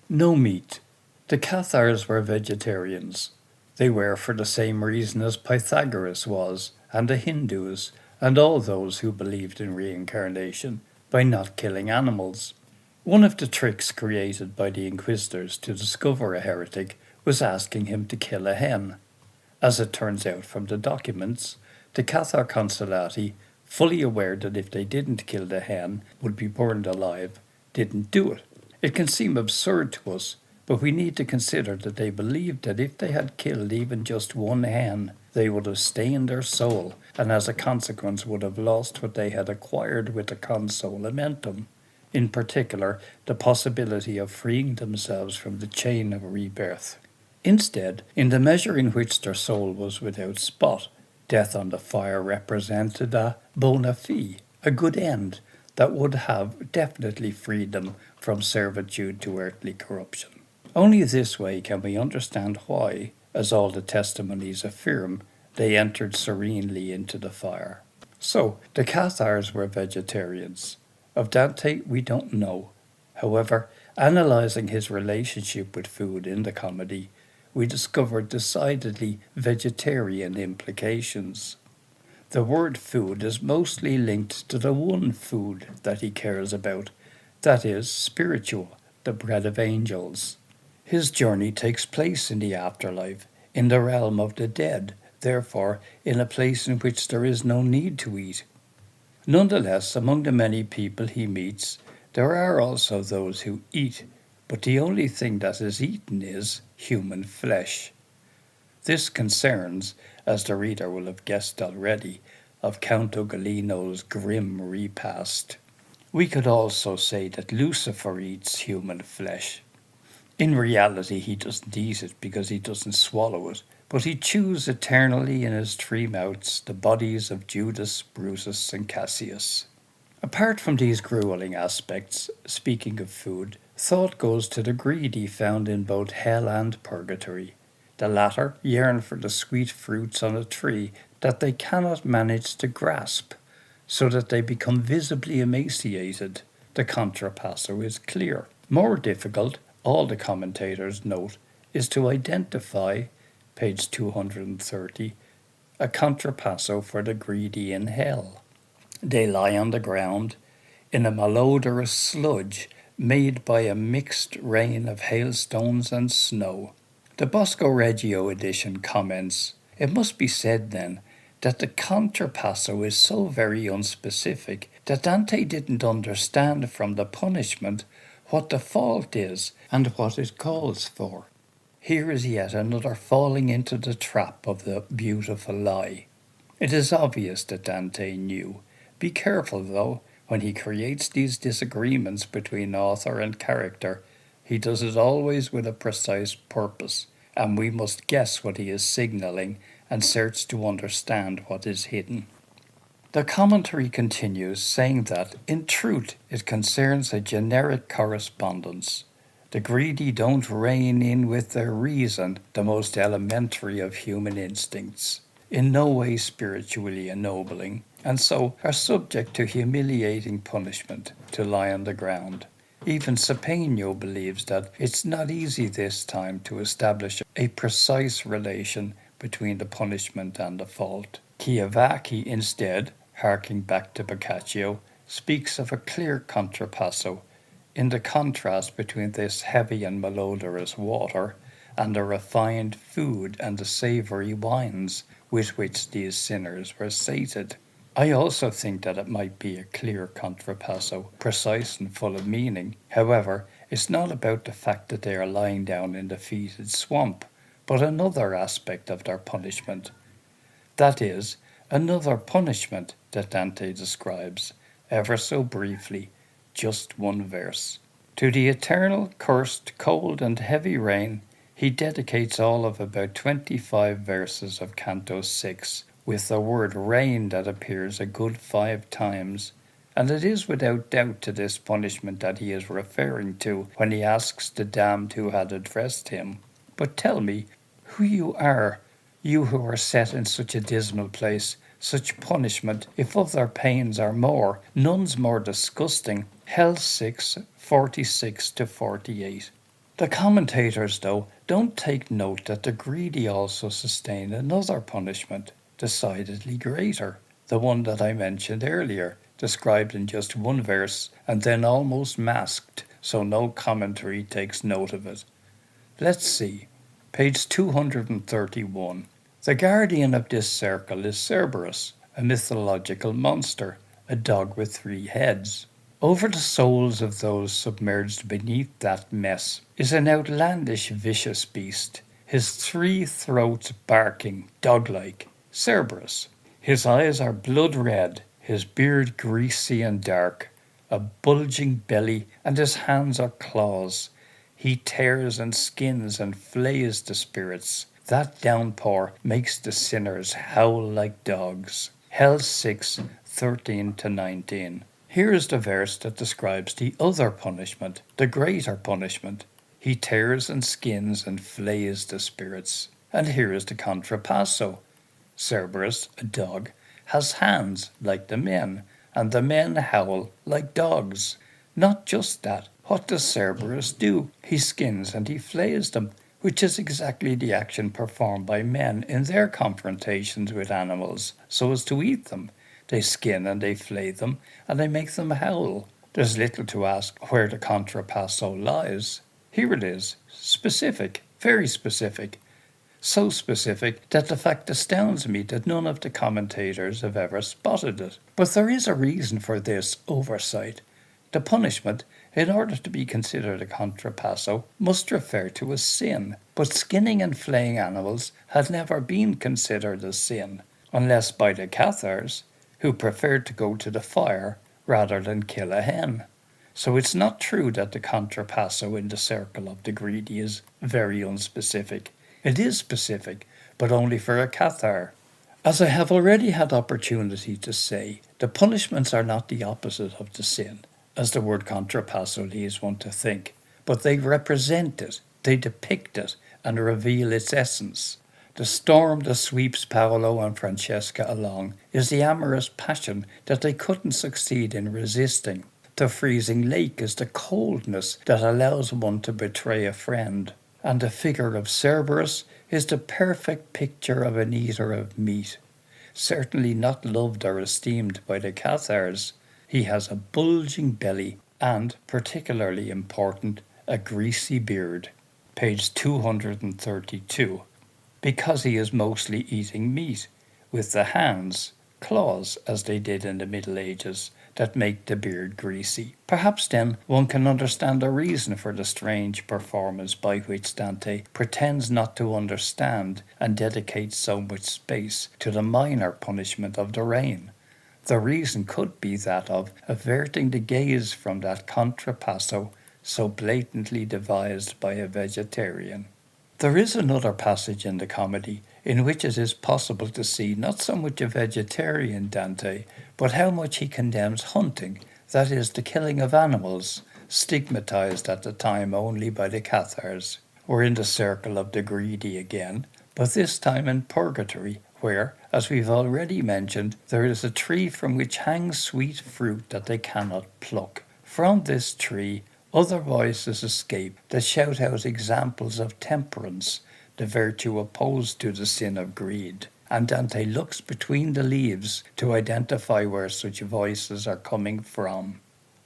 No meat. The Cathars were vegetarians. They were for the same reason as Pythagoras was, and the Hindus, and all those who believed in reincarnation, by not killing animals. One of the tricks created by the inquisitors to discover a heretic was asking him to kill a hen. As it turns out from the documents, the Cathar consulati, fully aware that if they didn't kill the hen would be burned alive, didn't do it. It can seem absurd to us, but we need to consider that they believed that if they had killed even just one hen, they would have stained their soul, and as a consequence would have lost what they had acquired with the consolamentum, in particular the possibility of freeing themselves from the chain of rebirth. Instead, in the measure in which their soul was without spot, death on the fire represented a bona fide, a good end, that would have definitely freed them from servitude to earthly corruption. Only this way can we understand why, as all the testimonies affirm, they entered serenely into the fire. So, the Cathars were vegetarians. Of Dante, we don't know. However, analysing his relationship with food in the comedy, we discovered decidedly vegetarian implications. The word food is mostly linked to the one food that he cares about, that is, spiritual, the bread of angels. His journey takes place in the afterlife, in the realm of the dead, therefore in a place in which there is no need to eat. Nonetheless, among the many people he meets, there are also those who eat, but the only thing that is eaten is human flesh. This concerns, as the reader will have guessed already, of Count Ugolino's grim repast. We could also say that Lucifer eats human flesh. In reality, he doesn't eat it because he doesn't swallow it, but he chews eternally in his three mouths the bodies of Judas, Brutus, and Cassius. Apart from these grueling aspects, speaking of food, thought goes to the greedy found in both hell and purgatory. The latter yearn for the sweet fruits on a tree that they cannot manage to grasp, so that they become visibly emaciated. The contrapasso is clear. More difficult, all the commentators note, is to identify, page 230, a contrapasso for the greedy in hell. They lie on the ground, in a malodorous sludge made by a mixed rain of hailstones and snow. The Bosco Reggio edition comments, "It must be said then that the contrapasso is so very unspecific that Dante didn't understand from the punishment what the fault is and what it calls for. Here is yet another falling into the trap of the beautiful lie. It is obvious that Dante knew. Be careful, though, when he creates these disagreements between author and character. He does it always with a precise purpose, and we must guess what he is signalling and search to understand what is hidden." The commentary continues, saying that, in truth, it concerns a generic correspondence. The greedy don't rein in with their reason the most elementary of human instincts, in no way spiritually ennobling, and so are subject to humiliating punishment, to lie on the ground. Even Sapegno believes that it's not easy this time to establish a precise relation between the punishment and the fault. Chiavacchi, instead, harking back to Boccaccio, speaks of a clear contrapasso in the contrast between this heavy and malodorous water and the refined food and the savoury wines with which these sinners were sated. I also think that it might be a clear contrapasso, precise and full of meaning. However, it's not about the fact that they are lying down in the fetid swamp, but another aspect of their punishment. That is, another punishment that Dante describes, ever so briefly, just one verse. To the eternal, cursed, cold and heavy rain, he dedicates all of about 25 verses of Canto 6, with the word rain that appears a good 5 times, and it is without doubt to this punishment that he is referring to when he asks the damned who had addressed him, "But tell me who you are, you who are set in such a dismal place, such punishment, if other pains are more, none's more disgusting." Hell 6, 46 to 48. The commentators, though, don't take note that the greedy also sustain another punishment, decidedly greater, the one that I mentioned earlier, described in just one verse and then almost masked so no commentary takes note of it. Let's see. Page 231. The guardian of this circle is Cerberus, a mythological monster, a dog with 3 heads. Over the souls of those submerged beneath that mess is an outlandish vicious beast, his 3 throats barking, dog-like, Cerberus. His eyes are blood red, his beard greasy and dark, a bulging belly, and his hands are claws. He tears and skins and flays the spirits. That downpour makes the sinners howl like dogs. Hell 6, 13-19. Here is the verse that describes the other punishment, the greater punishment. He tears and skins and flays the spirits. And here is the contrapasso. Cerberus, a dog, has hands like the men, and the men howl like dogs. Not just that. What does Cerberus do? He skins and he flays them, which is exactly the action performed by men in their confrontations with animals, so as to eat them. They skin and they flay them, and they make them howl. There's little to ask where the contrapasso lies. Here it is, specific, very specific. So specific that the fact astounds me that none of the commentators have ever spotted it. But there is a reason for this oversight. The punishment, in order to be considered a contrapasso, must refer to a sin, but skinning and flaying animals had never been considered a sin, unless by the Cathars, who preferred to go to the fire rather than kill a hen. So it's not true that the contrapasso in the circle of the greedy is very unspecific. It is specific, but only for a Cathar. As I have already had opportunity to say, the punishments are not the opposite of the sin, as the word contrapasso leads one to think, but they represent it, they depict it, and reveal its essence. The storm that sweeps Paolo and Francesca along is the amorous passion that they couldn't succeed in resisting. The freezing lake is the coldness that allows one to betray a friend. And the figure of Cerberus is the perfect picture of an eater of meat. Certainly not loved or esteemed by the Cathars. He has a bulging belly and, particularly important, a greasy beard. Page 232. Because he is mostly eating meat, with the hands, claws, as they did in the Middle Ages, that make the beard greasy. Perhaps then one can understand the reason for the strange performance by which Dante pretends not to understand and dedicates so much space to the minor punishment of the rain. The reason could be that of averting the gaze from that contrapasso so blatantly devised by a vegetarian. There is another passage in the comedy in which it is possible to see not so much a vegetarian Dante, but how much he condemns hunting, that is, the killing of animals, stigmatized at the time only by the Cathars. We're in the circle of the greedy again, but this time in purgatory, where, as we've already mentioned, there is a tree from which hangs sweet fruit that they cannot pluck. From this tree other voices escape that shout out examples of temperance, the virtue opposed to the sin of greed. And Dante looks between the leaves to identify where such voices are coming from.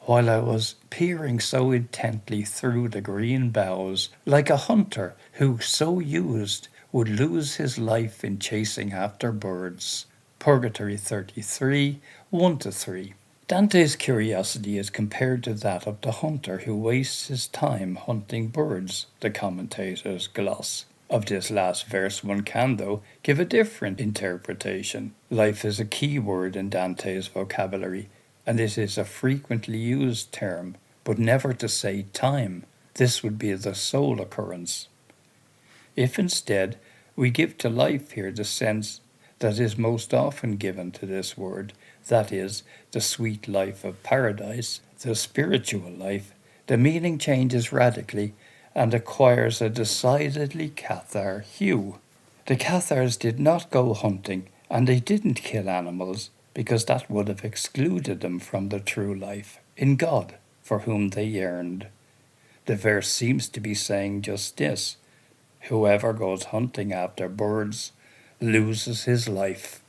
While I was peering so intently through the green boughs, like a hunter who, so used, would lose his life in chasing after birds. Purgatory 33, 1-3. Dante's curiosity is compared to that of the hunter who wastes his time hunting birds, the commentators gloss. Of this last verse one can, though, give a different interpretation. Life is a key word in Dante's vocabulary, and it is a frequently used term, but never to say time. This would be the sole occurrence. If instead we give to life here the sense that is most often given to this word, that is, the sweet life of paradise, the spiritual life, the meaning changes radically and acquires a decidedly Cathar hue. The Cathars did not go hunting, and they didn't kill animals, because that would have excluded them from the true life, in God, for whom they yearned. The verse seems to be saying just this: whoever goes hunting after birds loses his life.